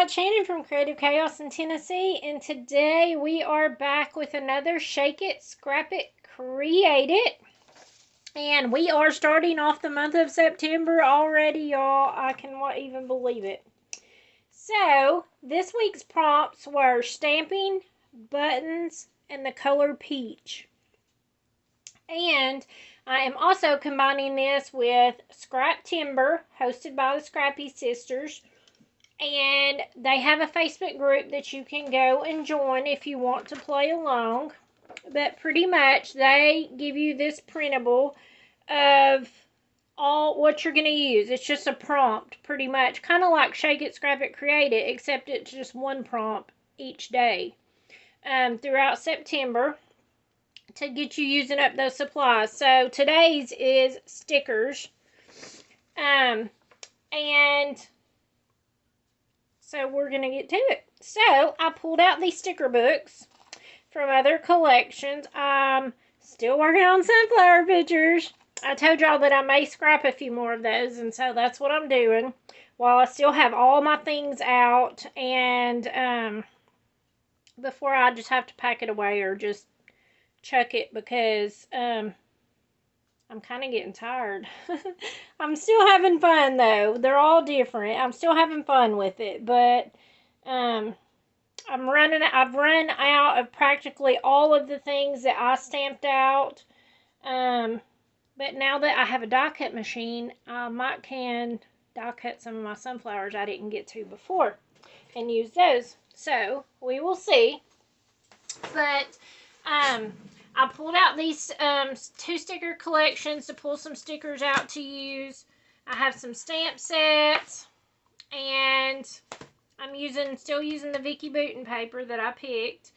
Shannon from Creative Chaos in Tennessee, and today we are back with another Shake It, Scrap It, Create It. And we are starting off the month of September already, y'all. I cannot even believe it. So, this week's prompts were stamping, buttons, and the color peach. And I am also combining this with Scraptember, hosted by the Scrappy Sisters. And they have a Facebook group that you can go and join if you want to play along. But pretty much they give you this printable of all what you're going to use. It's just a prompt pretty much. Kind of like Shake It, Scrap It, Create It, except it's just one prompt each day throughout September to get you using up those supplies. So today's is stickers. And so we're going to get to it. So I pulled out these sticker books from other collections. I'm still working on sunflower pictures. I told y'all that I may scrap a few more of those, and so that's what I'm doing while I still have all my things out, and before I just have to pack it away or just chuck it, because I'm kind of getting tired. I'm still having fun, though. They're all different. I'm still having fun with it, but I've run out of practically all of the things that I stamped out. But now that I have a die cut machine, I can die cut some of my sunflowers I didn't get to before and use those. So we will see. But I pulled out these two sticker collections to pull some stickers out to use. I have some stamp sets, and I'm still using the Vicky Booten paper that I picked.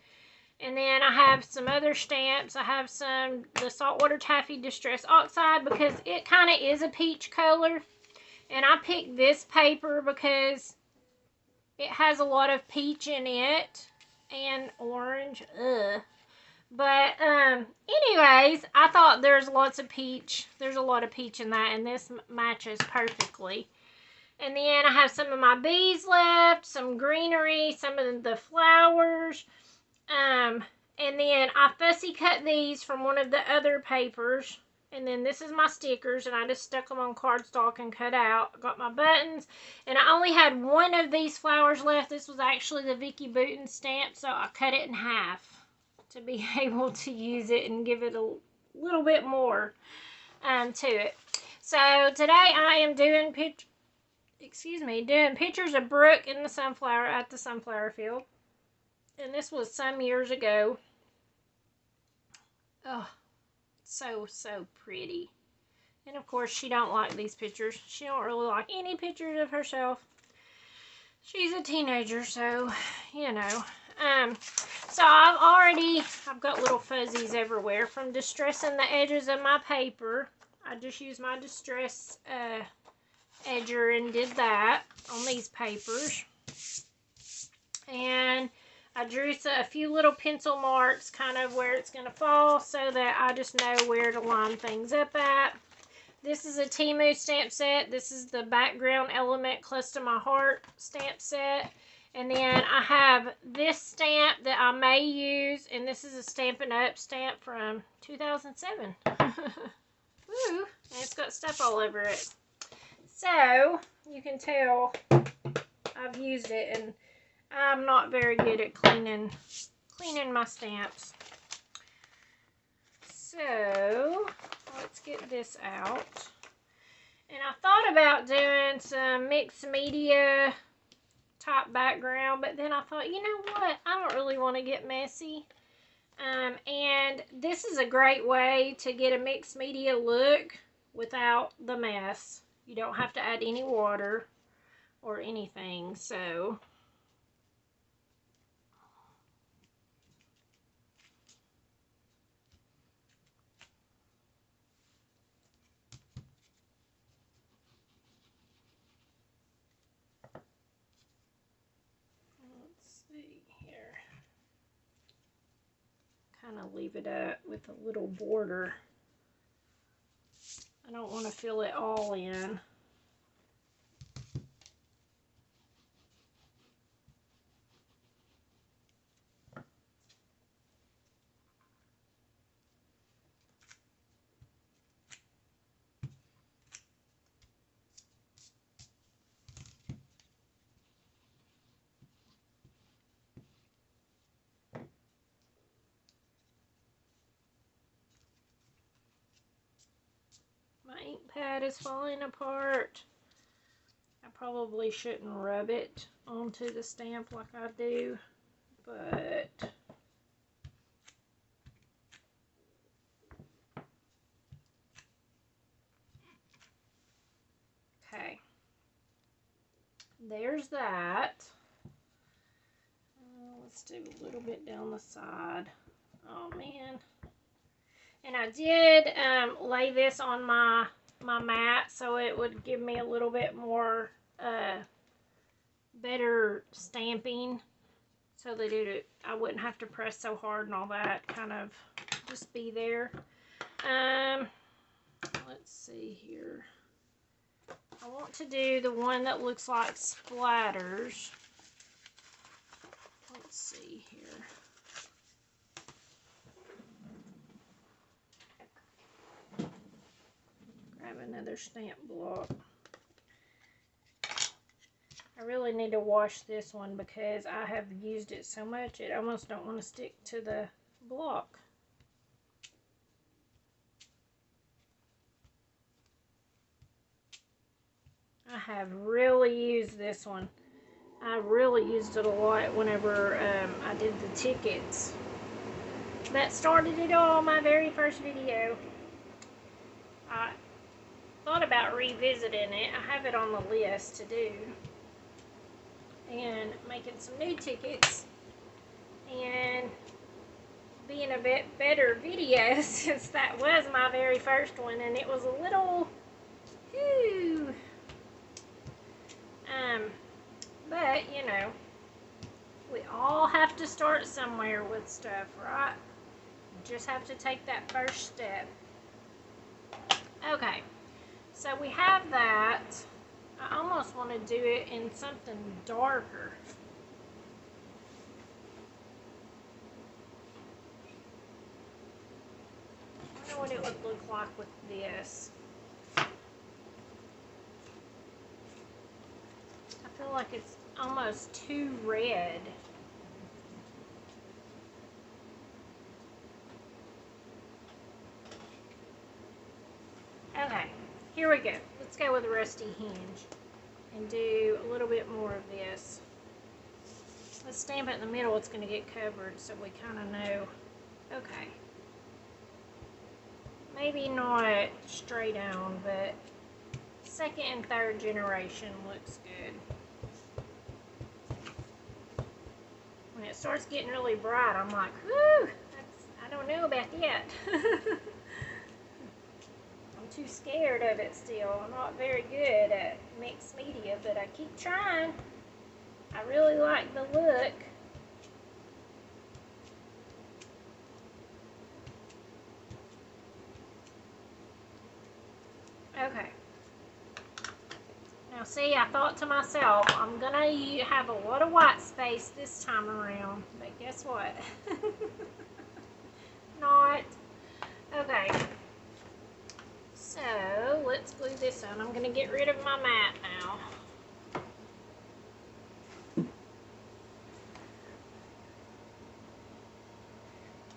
And then I have some other stamps. I have the Saltwater Taffy Distress Oxide because it kind of is a peach color. And I picked this paper because it has a lot of peach in it and orange. But anyways, I thought there's lots of peach. There's a lot of peach in that, and this matches perfectly. And then I have some of my bees left, some greenery, some of the flowers. And then I fussy cut these from one of the other papers. And then this is my stickers, and I just stuck them on cardstock and cut out. I got my buttons, and I only had one of these flowers left. This was actually the Vicky Booten stamp, so I cut it in half to be able to use it and give it a little bit more to it. So today I am doing pictures of Brooke in the sunflower at the sunflower field. And this was some years ago. Oh, so pretty. And of course, she don't like these pictures. She don't really like any pictures of herself. She's a teenager, so, you know. So I've got little fuzzies everywhere from distressing the edges of my paper. I just used my distress edger and did that on these papers. And I drew a few little pencil marks kind of where it's going to fall so that I just know where to line things up at. This is a Temu stamp set. This is the Background Element Close to My Heart stamp set. And then I have this stamp that I may use, and this is a Stampin' Up stamp from 2007. Woo! And it's got stuff all over it. So, you can tell I've used it, and I'm not very good at cleaning my stamps. So, let's get this out. And I thought about doing some mixed media type background, but then I thought, you know what? I don't really want to get messy. And this is a great way to get a mixed media look without the mess. You don't have to add any water or anything, so let's see here. Kind of leave it up with a little border. I don't want to fill it all in. ink pad is falling apart. I probably shouldn't rub it onto the stamp like I do, but okay. There's that. Let's do a little bit down the side. Oh man. And I did lay this on my mat so it would give me a little bit more better stamping, so that I wouldn't have to press so hard and all that, kind of just be there. Let's see here. I want to do the one that looks like splatters. Let's see here. Grab another stamp block. I really need to wash this one because I have used it so much it almost don't want to stick to the block. I have really used this one. I really used it a lot whenever I did the tickets. That started it all, my very first video. I thought about revisiting it. I have it on the list to do. And making some new tickets. And being a bit better video since that was my very first one. And it was a little... Whew. But, you know, we all have to start somewhere with stuff, right? You just have to take that first step. Okay, so we have that. I almost want to do it in something darker. I wonder what it would look like with this. I feel like it's almost too red. Okay, here we go. Let's go with a rusty hinge and do a little bit more of this. Let's stamp it in the middle. It's going to get covered so we kind of know. Okay. Maybe not straight on, but second and third generation looks good. When it starts getting really bright, I'm like, whew, I don't know about that. I'm too scared of it still. I'm not very good at mixed media, but I keep trying. I really like the look. Okay. Now see, I thought to myself, I'm going to have a lot of white space this time around. But guess what? Not. Okay. So, let's glue this on. I'm going to get rid of my mat now.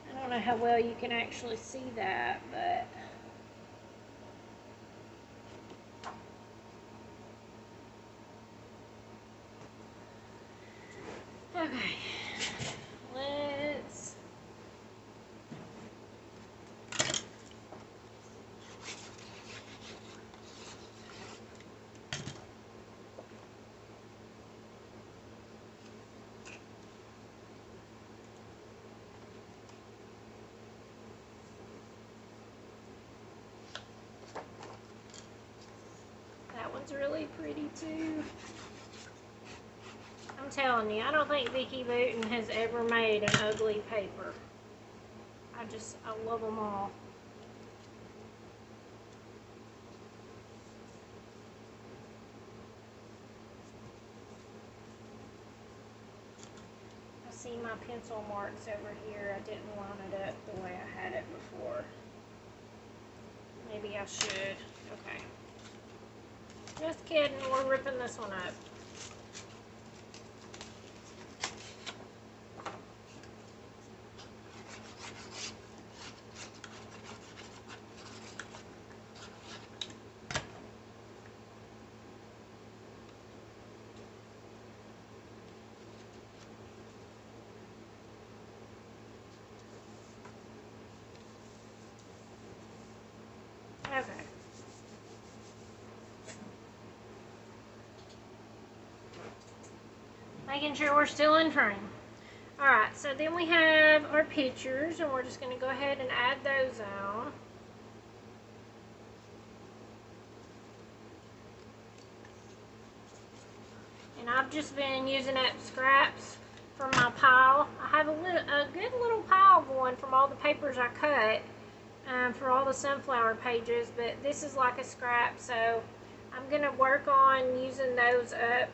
I don't know how well you can actually see that, but... Okay, let's that one's really pretty too. I'm telling you, I don't think Vicki Boutin has ever made an ugly paper. I love them all. I see my pencil marks over here. I didn't line it up the way I had it before. Maybe I should. Okay. Just kidding, we're ripping this one up. Okay. Making sure we're still in frame. Alright, so then we have our pictures, and we're just going to go ahead and add those on. And I've just been using up scraps from my pile. I have a good little pile going from all the papers I cut for all the sunflower pages, but this is like a scrap, so I'm going to work on using those up,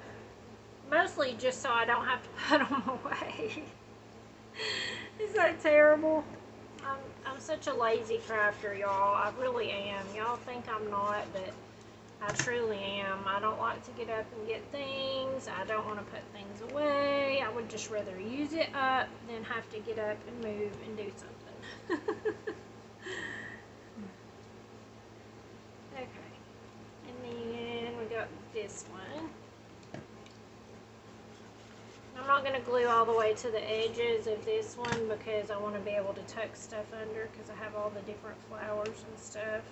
mostly just so I don't have to put them away. Is that terrible? I'm such a lazy crafter, y'all. I really am. Y'all think I'm not, but I truly am. I don't like to get up and get things. I don't want to put things away. I would just rather use it up than have to get up and move and do something. Okay. And then we got this one. I'm not going to glue all the way to the edges of this one because I want to be able to tuck stuff under because I have all the different flowers and stuff.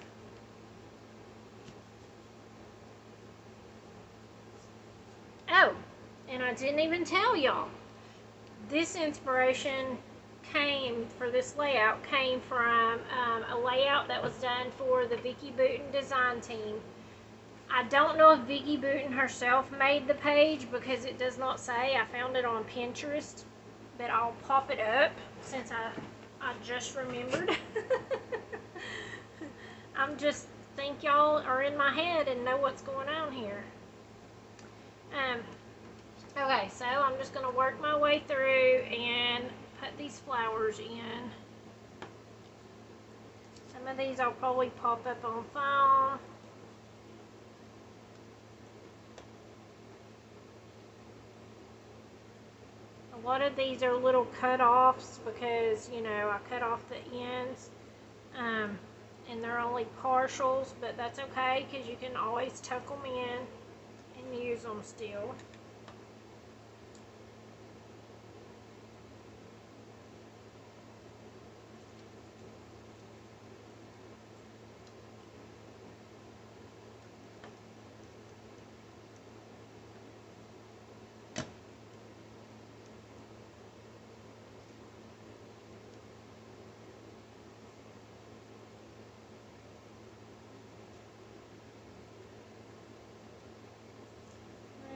Oh, and I didn't even tell y'all. This inspiration for this layout came from a layout that was done for the Vicki Booten design team. I don't know if Vicki Booten herself made the page because it does not say. I found it on Pinterest, but I'll pop it up since I just remembered. I'm just think y'all are in my head and know what's going on here. Okay, so I'm just going to work my way through and put these flowers in. Some of these I'll probably pop up on phone. A lot of these are little cut-offs because, you know, I cut off the ends. And they're only partials, but that's okay because you can always tuck them in and use them still.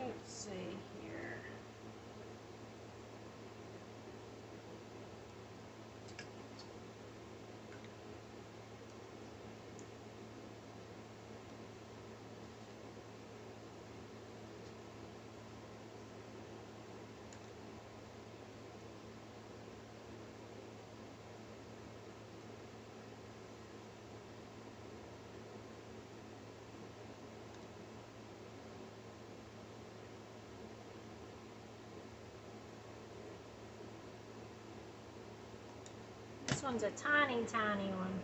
Let's see here. This one's a tiny, tiny one.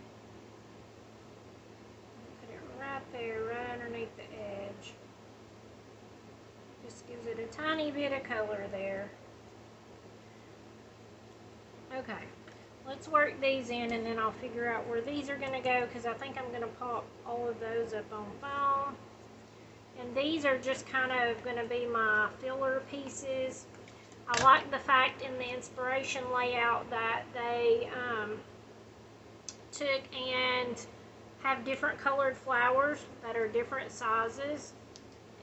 Put it right there, right underneath the edge. Just gives it a tiny bit of color there. Okay, let's work these in and then I'll figure out where these are going to go because I think I'm going to pop all of those up on foam. And these are just kind of going to be my filler pieces. I like the fact in the inspiration layout that they took and have different colored flowers that are different sizes.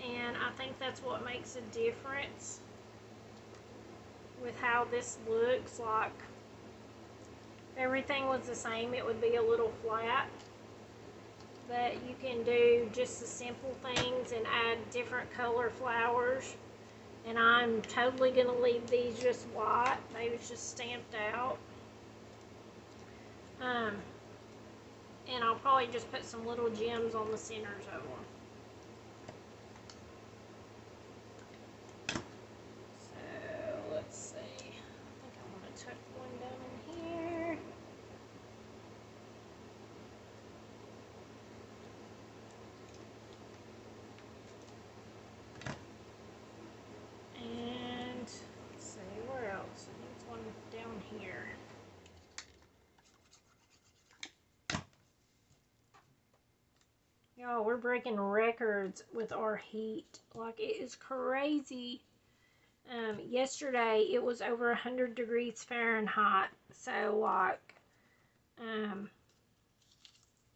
And I think that's what makes a difference with how this looks. Like if everything was the same, it would be a little flat. But you can do just the simple things and add different color flowers. And I'm totally going to leave these just white. They was just stamped out. And I'll probably just put some little gems on the centers of them. So, let's see. I think I want to tuck one down in here. And let's see, where else? There's one down here. Y'all, we're breaking records with our heat. Like, it is crazy. Yesterday, it was over 100 degrees Fahrenheit. So, like,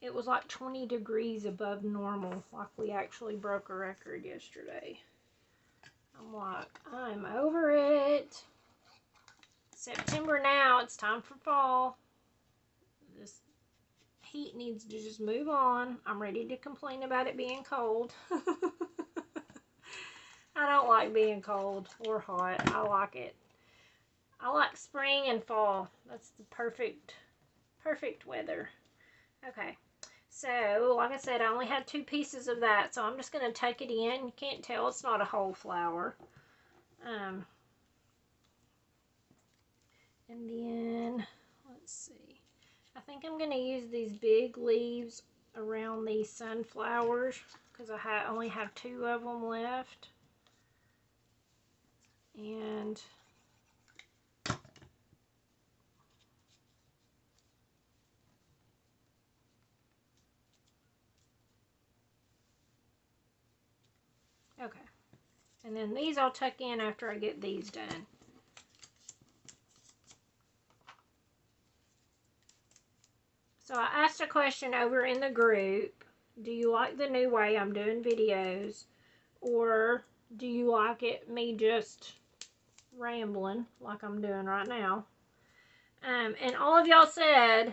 it was like 20 degrees above normal. Like, we actually broke a record yesterday. I'm like, I'm over it. September now. It's time for fall. This heat needs to just move on. I'm ready to complain about it being cold. I don't like being cold or hot. I like it. I like spring and fall. That's the perfect weather. Okay. So, like I said, I only had 2 pieces of that, so I'm just going to take it in. You can't tell it's not a whole flower. And then, let's see. I think I'm going to use these big leaves around these sunflowers because I only have 2 of them left. And okay. And then these I'll tuck in after I get these done. So I asked a question over in the group. Do you like the new way I'm doing videos? Or do you like me just rambling like I'm doing right now? And all of y'all said,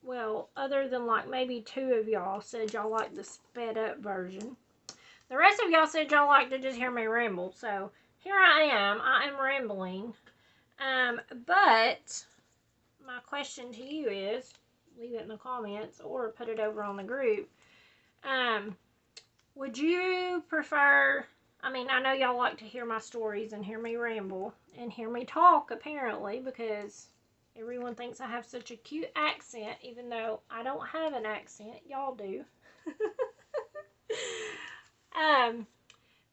well, other than like maybe 2 of y'all said y'all like the sped up version. The rest of y'all said y'all like to just hear me ramble. So here I am rambling. But my question to you is, leave it in the comments or put it over on the group. Would you prefer, I mean, I know y'all like to hear my stories and hear me ramble and hear me talk, apparently, because everyone thinks I have such a cute accent, even though I don't have an accent. Y'all do.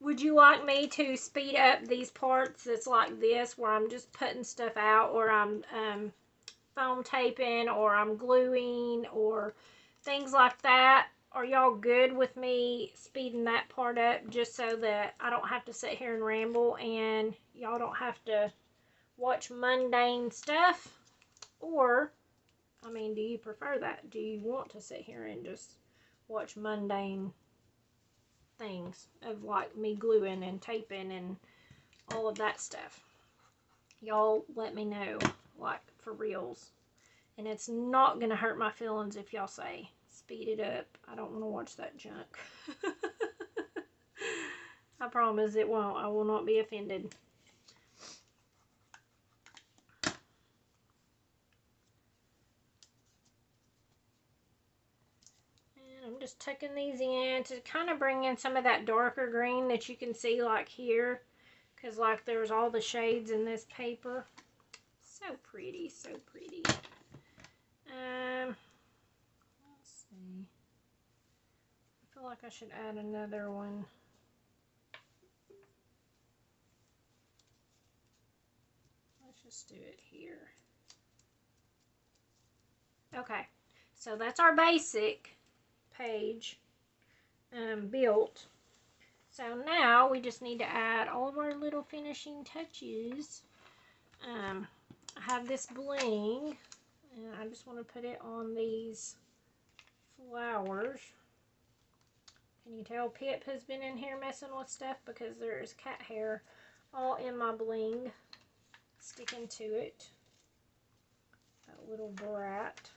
Would you like me to speed up these parts that's like this, where I'm just putting stuff out, or I'm foam taping, or I'm gluing, or things like that? Are y'all good with me speeding that part up just so that I don't have to sit here and ramble and y'all don't have to watch mundane stuff? Or, I mean, do you prefer that? Do you want to sit here and just watch mundane things of like me gluing and taping and all of that stuff? Y'all let me know, like, for reals. And it's not gonna hurt my feelings if y'all say speed it up. I don't want to watch that junk. I promise it won't. I will not be offended. And I'm just tucking these in to kind of bring in some of that darker green that you can see like here. Because like there's all the shades in this paper. So pretty, so pretty. Let's see. I feel like I should add another one. Let's just do it here. Okay, so that's our basic page built. So now we just need to add all of our little finishing touches. I have this bling, and I just want to put it on these flowers. Can you tell Pip has been in here messing with stuff because there's cat hair all in my bling sticking to it. That little brat.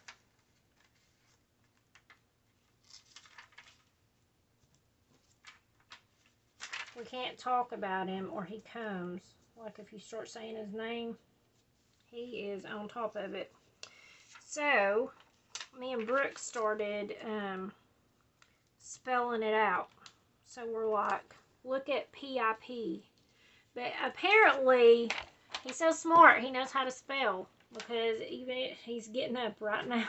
We can't talk about him or he comes. Like if you start saying his name, he is on top of it. So, me and Brooke started spelling it out. So we're like, look at PIP. But apparently, he's so smart, he knows how to spell. Because even he's getting up right now.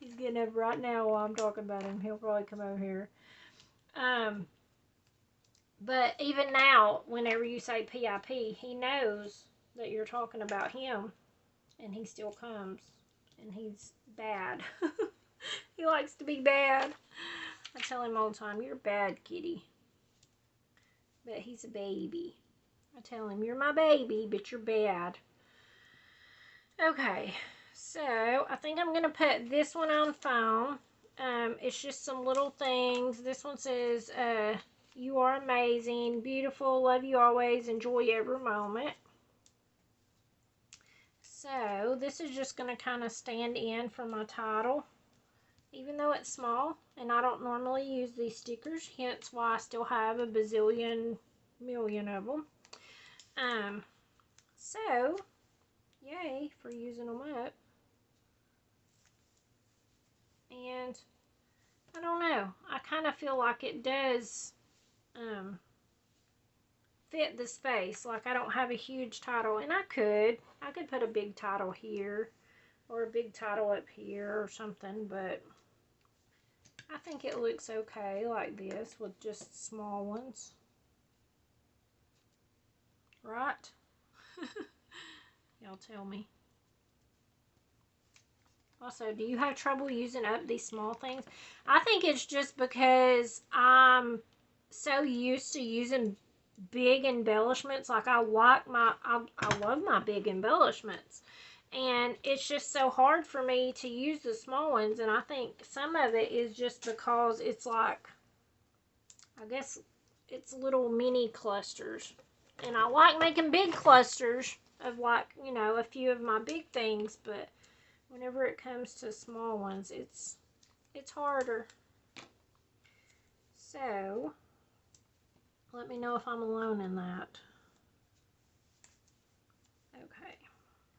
He's getting up right now while I'm talking about him. He'll probably come over here. But even now, whenever you say PIP, he knows that you're talking about him. And he still comes. And he's bad. He likes to be bad. I tell him all the time, you're bad, kitty. But he's a baby. I tell him, you're my baby, but you're bad. Okay, so I think I'm going to put this one on foam. It's just some little things. This one says, you are amazing, beautiful, love you always, enjoy every moment. So this is just going to kind of stand in for my title, even though it's small, and I don't normally use these stickers, hence why I still have a bazillion million of them. So, yay for using them up. And I don't know, I kind of feel like it does fit the space. Like I don't have a huge title, and I could put a big title here or a big title up here or something, but I think it looks okay like this with just small ones. Right? Y'all tell me. Also, do you have trouble using up these small things? I think it's just because I'm so used to using big embellishments. Like I love my big embellishments. And it's just so hard for me to use the small ones. And I think some of it is just because it's like, I guess it's little mini clusters. And I like making big clusters of like, you know, a few of my big things, but whenever it comes to small ones, it's harder. So, let me know if I'm alone in that. Okay,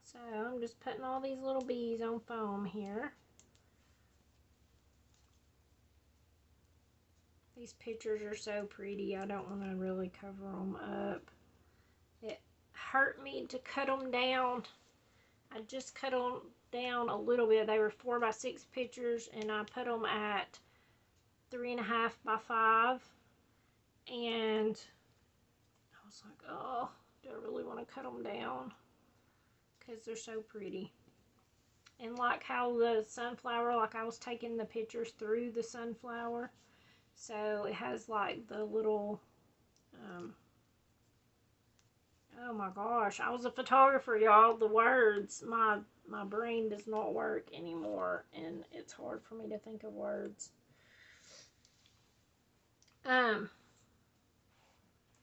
so I'm just putting all these little bees on foam here. These pictures are so pretty, I don't want to really cover them up. It hurt me to cut them down. I just cut them down a little bit. They were 4x6 pictures, and I put them at 3.5x5. And I was like, oh, do I really want to cut them down? Because they're so pretty. And like how the sunflower, like I was taking the pictures through the sunflower. So it has like the little, oh my gosh, I was a photographer, y'all. The words, my brain does not work anymore, and it's hard for me to think of words.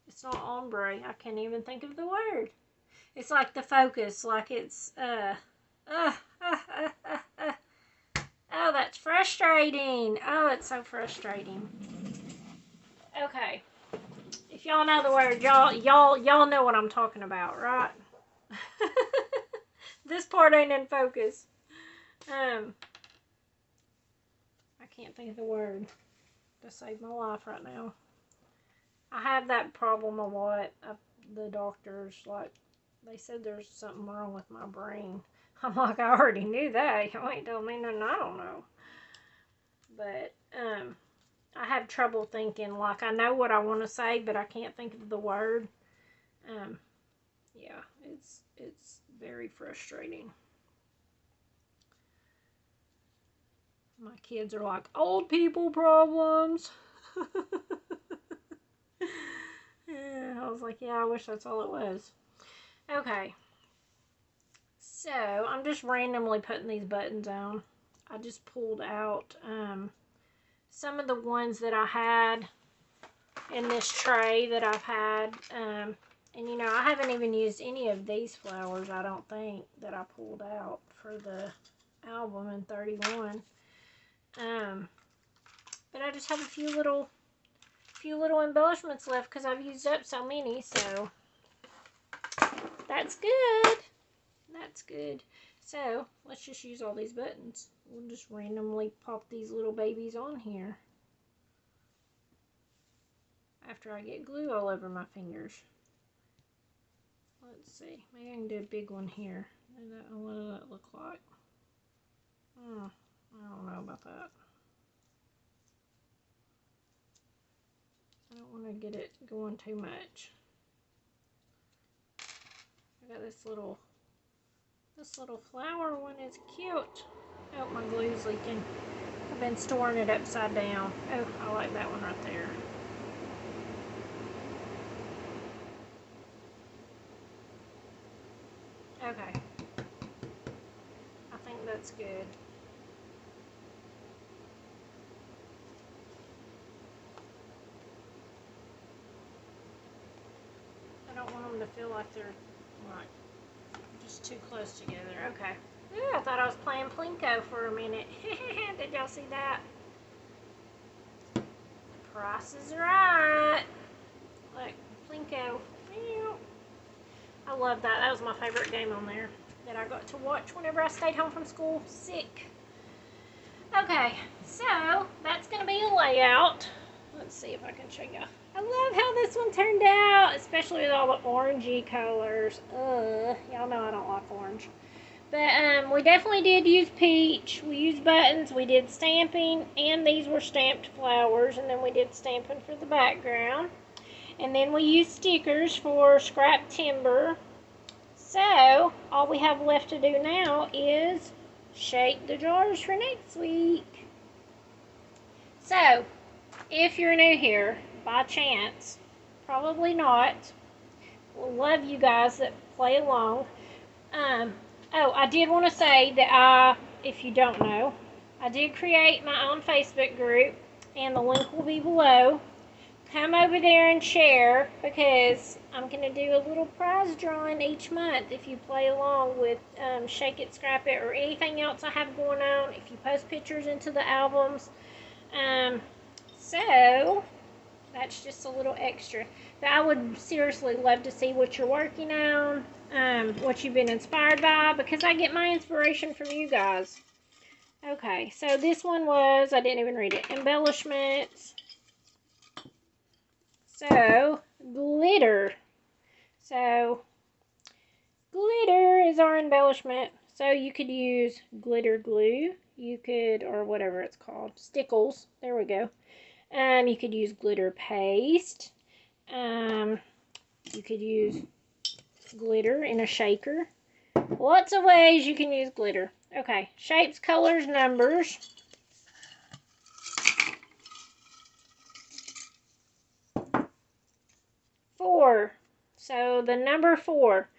It's not ombre. I can't even think of the word. It's like the focus, like it's, oh, that's frustrating. Oh, it's so frustrating. Okay. If y'all know the word, y'all know what I'm talking about, right? This part ain't in focus. I can't think of the word to save my life right now. I have that problem a lot. The doctors, like, they said there's something wrong with my brain. I'm like, I already knew that. You ain't telling me nothing I don't know. But, I have trouble thinking. Like, I know what I want to say, but I can't think of the word. Yeah, it's very frustrating. My kids are like, old people problems. Yeah, I was like, yeah, I wish that's all it was. Okay. So, I'm just randomly putting these buttons on. I just pulled out some of the ones that I had in this tray that I've had. And, you know, I haven't even used any of these flowers, I don't think, that I pulled out for the album in 31. But I just have a few little embellishments left because I've used up so many, so that's good. That's good. So, let's just use all these buttons. We'll just randomly pop these little babies on here after I get glue all over my fingers. Let's see. Maybe I can do a big one here. What does that look like? I don't know about that. I don't want to get it going too much. I got this little flower one is cute. Oh, my glue's leaking. I've been storing it upside down. Oh, I like that one right there. Okay. I think that's good. I don't want them to feel like they're like just too close together. Okay. Ooh, I thought I was playing Plinko for a minute. Did y'all see that? The price is right. Look, Plinko. I love that. That was my favorite game on there that I got to watch whenever I stayed home from school sick. Okay, so that's going to be a layout. Let's see if I can show you. I love how this one turned out, especially with all the orangey colors. Y'all know I don't like orange. But we definitely did use peach. We used buttons. We did stamping, and these were stamped flowers. And then we did stamping for the background. And then we used stickers for Scraptember. So, all we have left to do now is shape the jars for next week. So, if you're new here, by chance, probably not, we'll love you guys that play along. Oh, I did want to say that if you don't know, I did create my own Facebook group, and the link will be below. Come over there and share, because I'm going to do a little prize drawing each month if you play along with Shake It, Scrap It, or anything else I have going on, if you post pictures into the albums. So, that's just a little extra. But I would seriously love to see what you're working on, what you've been inspired by, because I get my inspiration from you guys. Okay, so this one was, I didn't even read it, embellishments. So, glitter. So, glitter is our embellishment. So, you could use glitter glue. You could, or whatever it's called, stickles. There we go. You could use glitter paste. You could use glitter in a shaker. Lots of ways you can use glitter. Okay, shapes, colors, numbers. Four. So the number 4.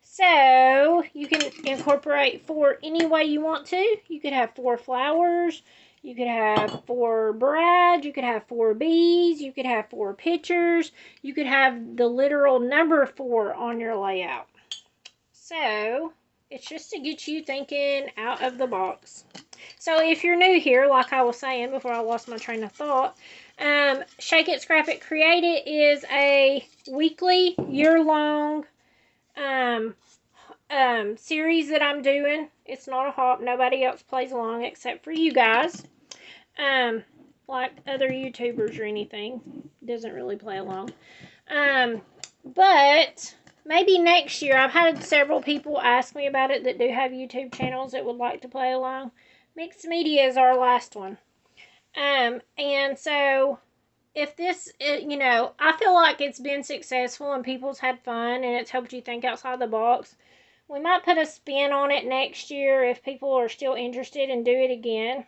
So you can incorporate 4 any way you want to. You could have 4 flowers. You could have 4 brads. You could have 4 bees. You could have 4 pictures. You could have the literal number 4 on your layout. So it's just to get you thinking out of the box. So if you're new here, like I was saying before I lost my train of thought, Shake It, Scrap It, Create It is a weekly, year-long series that I'm doing. It's not a hop. Nobody else plays along except for you guys. Like other YouTubers or anything. Doesn't really play along. But maybe next year. I've had several people ask me about it that do have YouTube channels that would like to play along. Mixed Media is our last one. And so if this, you know, I feel like it's been successful and people's had fun and it's helped you think outside the box. We might put a spin on it next year if people are still interested and do it again.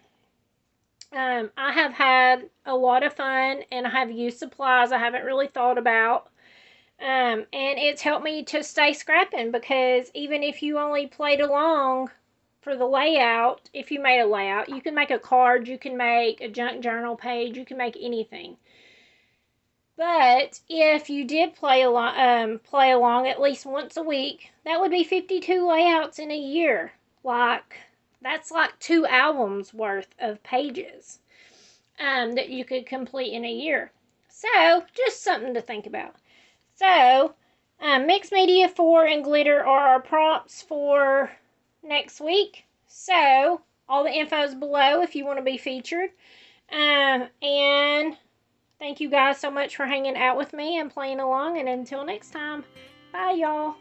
I have had a lot of fun and I have used supplies I haven't really thought about. And it's helped me to stay scrapping, because even if you only played along for the layout, if you made a layout, you can make a card, you can make a junk journal page, you can make anything. But if you did play along at least once a week, that would be 52 layouts in a year. That's like 2 albums worth of pages that you could complete in a year. So, just something to think about. So, Mixed Media 4 and Glitter are our prompts for next week. So, all the info is below if you want to be featured. And thank you guys so much for hanging out with me and playing along. And until next time, bye y'all.